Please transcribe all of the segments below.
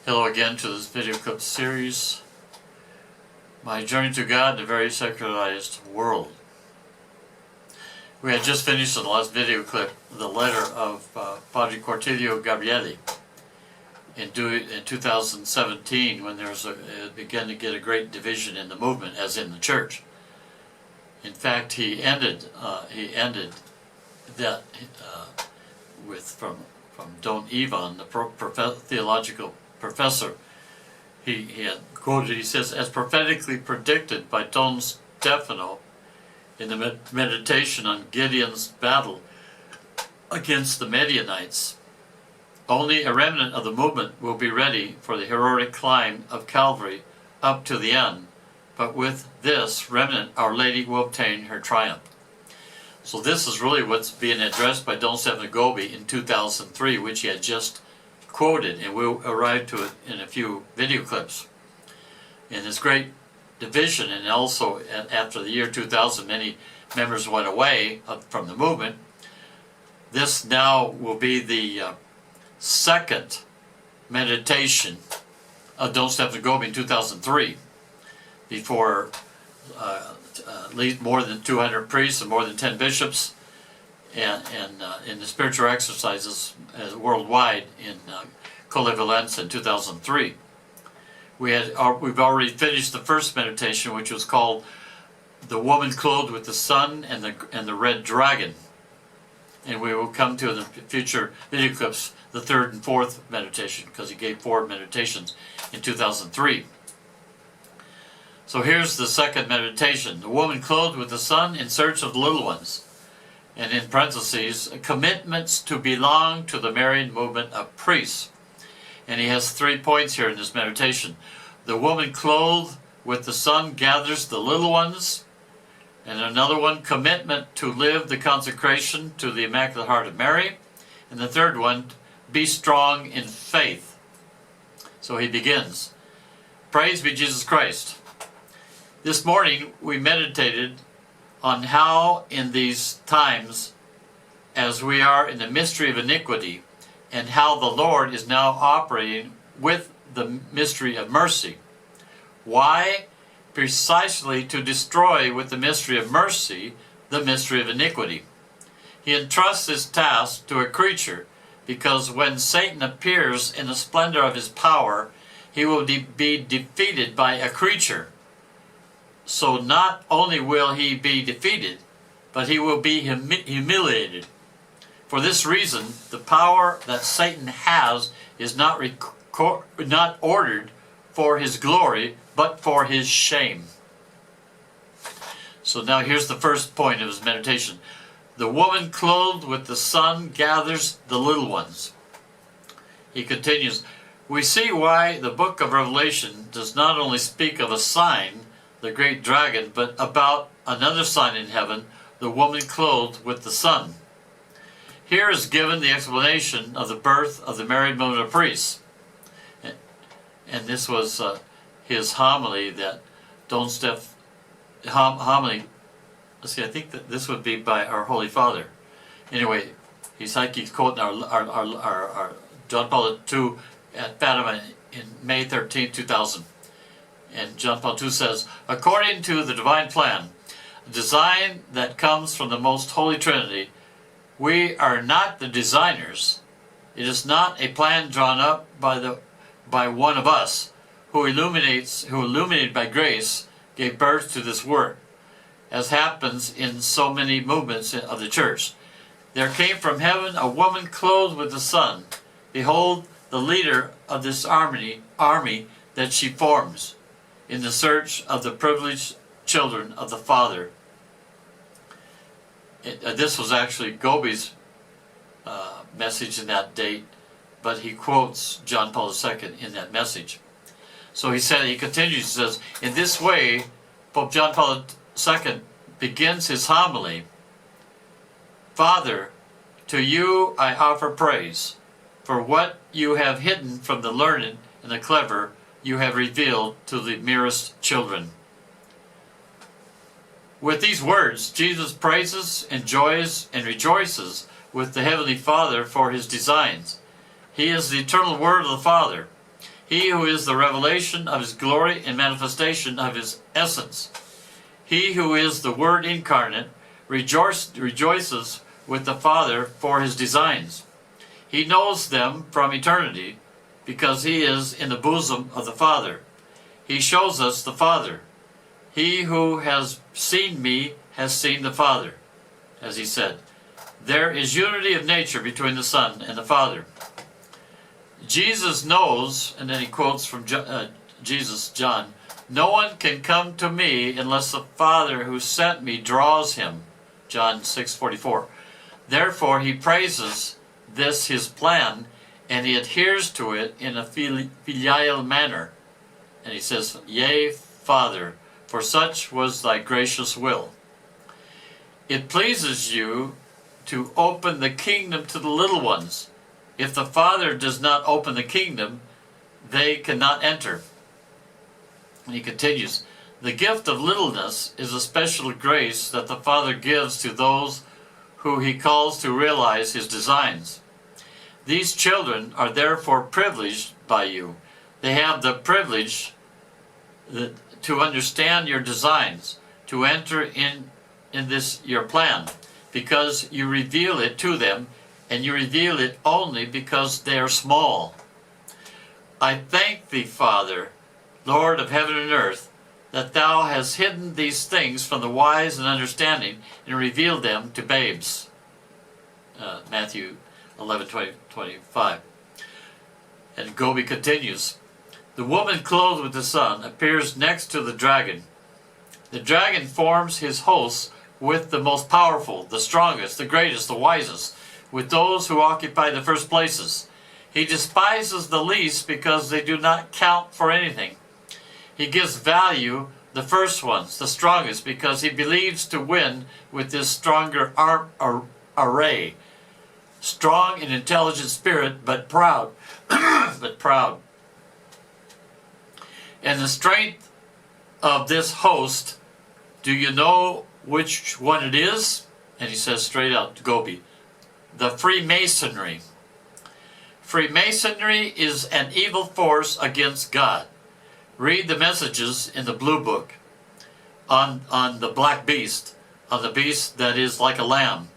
Hello again to this video clip series, My Journey to God in a Very Secularized World. We had just finished in the last video clip the letter of Padre Cortilio Gabrielli in 2017, when there was it began to get a great division in the movement, as in the church. In fact, he ended that from Don Ivan, the theological professor. He had quoted, he says, as prophetically predicted by Don Stefano in the meditation on Gideon's battle against the Midianites, only a remnant of the movement will be ready for the heroic climb of Calvary up to the end, but with this remnant Our Lady will obtain her triumph. So this is really what's being addressed by Don Stefano Gobi in 2003, which he had just quoted, and we'll arrive to it in a few video clips. In this great division, and also after the year 2000, many members went away from the movement. This now will be the second meditation of Don Stefano Gobi in 2003, before at least more than 200 priests and more than 10 bishops, and in the spiritual exercises worldwide in Colle Valenza in 2003. We've already finished the first meditation, which was called The Woman Clothed with the Sun and the Red Dragon. And we will come to in the future video clips the third and fourth meditation, because he gave 4 meditations in 2003. So here's the second meditation. The woman clothed with the sun in search of the little ones. And in parentheses, commitments to belong to the Marian movement of priests. And he has 3 points here in this meditation. The woman clothed with the sun gathers the little ones. And another one, commitment to live the consecration to the Immaculate Heart of Mary. And the third one, be strong in faith. So he begins. Praise be Jesus Christ. This morning we meditated on how in these times, as we are in the mystery of iniquity, and how the Lord is now operating with the mystery of mercy. Why? Precisely to destroy with the mystery of mercy the mystery of iniquity. He entrusts this task to a creature, because when Satan appears in the splendor of his power, he will be defeated by a creature. So not only will he be defeated, but he will be humiliated. For this reason, the power that Satan has is not ordered for his glory, but for his shame. So now here's the first point of his meditation. The woman clothed with the sun gathers the little ones. He continues, we see why the book of Revelation does not only speak of a sign, the great dragon, but about another sign in heaven, the woman clothed with the sun. Here is given the explanation of the birth of the married movement of priests. And this was his homily that Don Steph, homily, let's see, I think that this would be by our Holy Father. Anyway, he's quoting our John Paul II at Fatima in May 13, 2000. And John Paul II says, according to the divine plan, a design that comes from the most Holy Trinity, we are not the designers. It is not a plan drawn up by one of us who illuminated by grace, gave birth to this work, as happens in so many movements of the church. There came from heaven a woman clothed with the sun. Behold, the leader of this army that she forms, in the search of the privileged children of the Father. This was actually Gobi's message in that date, but he quotes John Paul II in that message. So he continues, he says, in this way, Pope John Paul II begins his homily. Father, to you I offer praise, for what you have hidden from the learned and the clever, you have revealed to the merest children. With these words, Jesus praises, enjoys, and rejoices with the Heavenly Father for his designs. He is the eternal Word of the Father. He who is the revelation of his glory and manifestation of his essence. He who is the Word incarnate rejoices with the Father for his designs. He knows them from eternity because he is in the bosom of the Father. He shows us the Father. He who has seen me has seen the Father, as he said. There is unity of nature between the Son and the Father. Jesus knows, and then he quotes from Jesus, John, "No one can come to me unless the Father who sent me draws him." John 6:44. Therefore he praises this his plan, and he adheres to it in a filial manner. And he says, "Yea, Father, for such was thy gracious will. It pleases you to open the kingdom to the little ones. If the Father does not open the kingdom, they cannot enter." And he continues, "The gift of littleness is a special grace that the Father gives to those who he calls to realize his designs. These children are therefore privileged by you. They have the privilege to understand your designs, to enter in this your plan, because you reveal it to them, and you reveal it only because they are small. I thank thee, Father, Lord of heaven and earth, that thou hast hidden these things from the wise and understanding and revealed them to babes." Matthew 11:25. And Gobi continues, "The woman clothed with the sun appears next to the dragon. The dragon forms his hosts with the most powerful, the strongest, the greatest, the wisest, with those who occupy the first places. He despises the least because they do not count for anything. He gives value the first ones, the strongest, because he believes to win with this stronger array. Strong in intelligent spirit, but proud, but proud. And the strength of this host, do you know which one it is?" And he says straight out, Gobi, "The Freemasonry. Freemasonry is an evil force against God. Read the messages in the Blue Book on the black beast, on the beast that is like a lamb,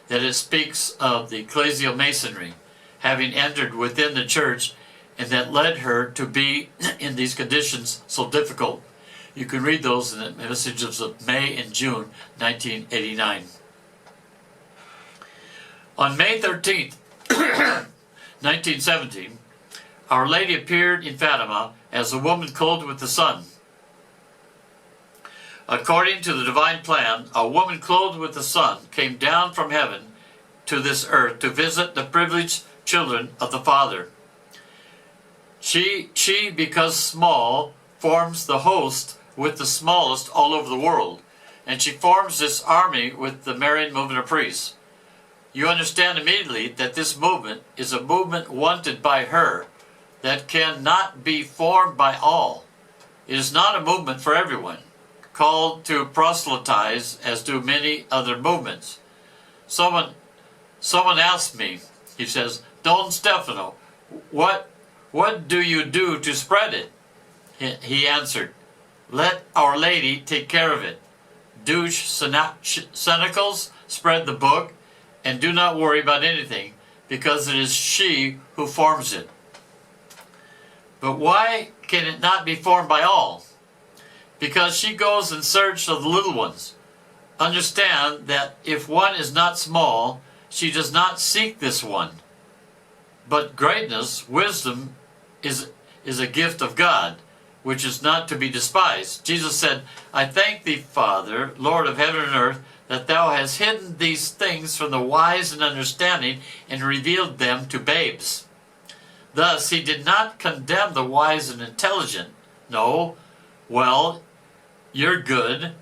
that it speaks of the ecclesial masonry having entered within the church, and that led her to be in these conditions so difficult. You can read those in the messages of May and June 1989. On May 13th, 1917, Our Lady appeared in Fatima as a woman clothed with the sun. According to the divine plan, a woman clothed with the sun came down from heaven to this earth to visit the privileged children of the Father. She, because small, forms the host with the smallest all over the world, and she forms this army with the Marian movement of priests. You understand immediately that this movement is a movement wanted by her that cannot be formed by all. It is not a movement for everyone, called to proselytize as do many other movements. Someone asked me, he says, "Don Stefano, what do you do to spread it?" He answered, "Let Our Lady take care of it. Do cenacles spread the book, and do not worry about anything, because it is she who forms it." But why can it not be formed by all? Because she goes in search of the little ones. Understand that if one is not small, she does not seek this one. But greatness, wisdom, is a gift of God, which is not to be despised. Jesus said, "I thank thee, Father, Lord of heaven and earth, that thou hast hidden these things from the wise and understanding and revealed them to babes." Thus, he did not condemn the wise and intelligent. No, well, you're good,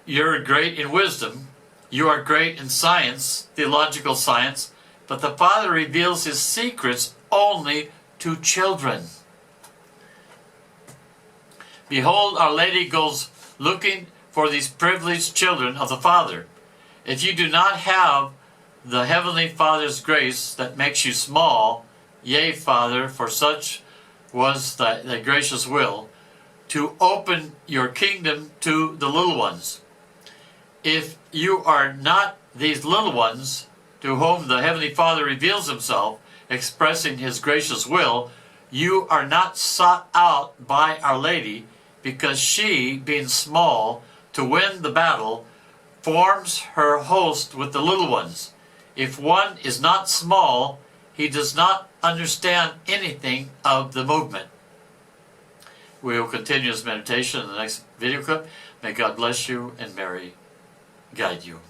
you're great in wisdom, you are great in science, theological science, but the Father reveals his secrets only to children. Behold, Our Lady goes looking for these privileged children of the Father. If you do not have the Heavenly Father's grace that makes you small, yea, Father, for such was thy gracious will, to open your kingdom to the little ones. If you are not these little ones to whom the Heavenly Father reveals himself, expressing his gracious will, you are not sought out by Our Lady, because she, being small, to win the battle, forms her host with the little ones. If one is not small, he does not understand anything of the movement. We will continue this meditation in the next video clip. May God bless you and Mary guide you.